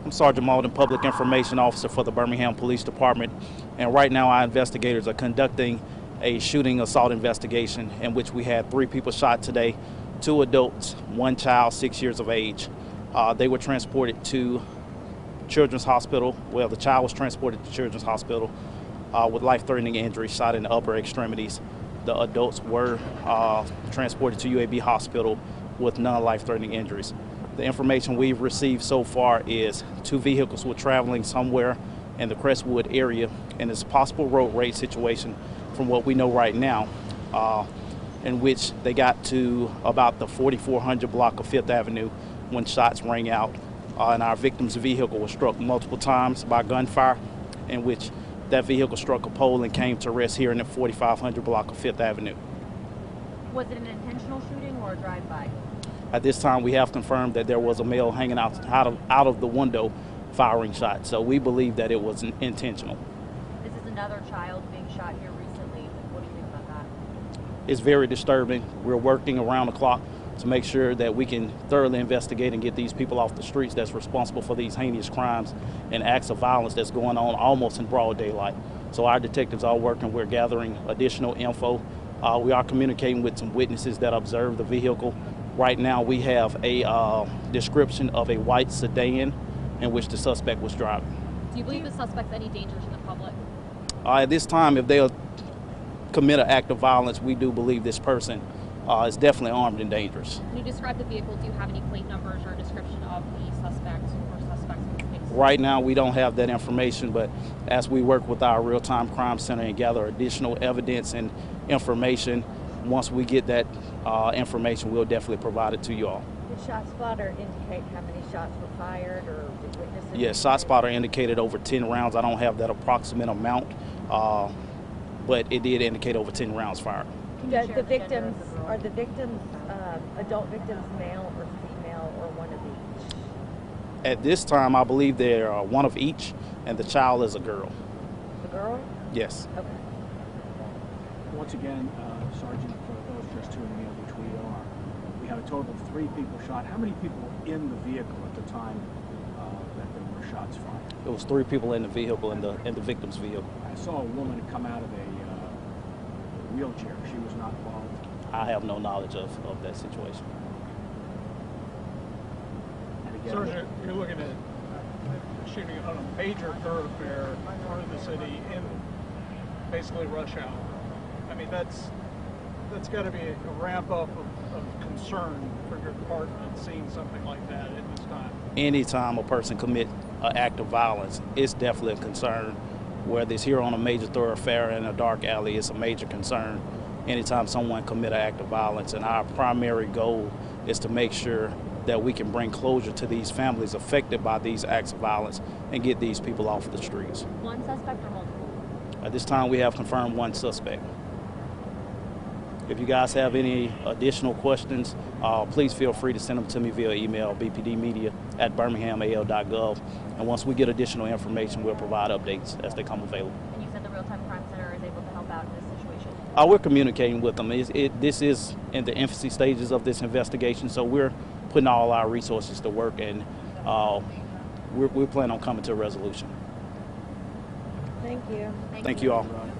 I'm Sergeant Malden, Public Information Officer for the Birmingham Police Department, and right now our investigators are conducting a shooting assault investigation in which we had 3 people shot today, 2 adults, 1 child, 6 years of age. They were transported to Children's Hospital. Well, the child was transported to Children's Hospital with life-threatening injuries, shot in the upper extremities. The adults were transported to UAB Hospital with non-life-threatening injuries. The information we've received so far is 2 vehicles were traveling somewhere in the Crestwood area, and it's a possible road rage situation from what we know right now, in which they got to about the 4400 block of 5th Avenue when shots rang out, and our victim's vehicle was struck multiple times by gunfire, in which that vehicle struck a pole and came to rest here in the 4500 block of 5th Avenue. Was it an intentional shooting or a drive-by? At this time, we have confirmed that there was a male hanging out of the window firing shots. So we believe that it was intentional. This is another child being shot here recently. What do you think about that? It's very disturbing. We're working around the clock to make sure that we can thoroughly investigate and get these people off the streets that's responsible for these heinous crimes and acts of violence that's going on almost in broad daylight. So our detectives are working. We're gathering additional info. We are communicating with some witnesses that observed the vehicle. Right now we have a description of a white sedan in which the suspect was driving. Do you believe the suspect's any danger to the public? At this time, if they'll commit an act of violence, we do believe this person is definitely armed and dangerous. Can you describe the vehicle? Do you have any plate numbers or description of the suspect or suspects in the case? Right now we don't have that information, but as we work with our real-time crime center and gather additional evidence and information, once we get that information, we'll definitely provide it to you all. Did ShotSpotter indicate how many shots were fired, or did witnesses? Yes, ShotSpotter indicated over 10 rounds. I don't have that approximate amount, but it did indicate over 10 rounds fired. The victims, are the victims, adult victims, male or female, or one of each? At this time, I believe they're one of each, and the child is a girl. The girl? Yes. Okay. Once again, Sergeant, for those just tuning in, which we are, we have a total of 3 people shot. How many people were in the vehicle at the time that there were shots fired? It was 3 people in the vehicle, in the victim's vehicle. I saw a woman come out of a wheelchair. She was not involved. I have no knowledge of that situation. And again, Sergeant, you're looking at shooting on a major thoroughfare through the city in basically rush hour. I mean, that's got to be a ramp up of concern for your department seeing something like that at this time. Anytime a person commits an act of violence, it's definitely a concern. Whether it's here on a major thoroughfare in a dark alley, it's a major concern. Anytime someone commits an act of violence, and our primary goal is to make sure that we can bring closure to these families affected by these acts of violence and get these people off the streets. One suspect or multiple? At this time, we have confirmed 1 suspect. If you guys have any additional questions, please feel free to send them to me via email, bpdmedia@birminghamal.gov. And once we get additional information, we'll provide updates as they come available. And you said the real-time crime center is able to help out in this situation? We're communicating with them. This is in the infancy stages of this investigation, so we're putting all our resources to work, and we plan on coming to a resolution. Thank you. Thank you all.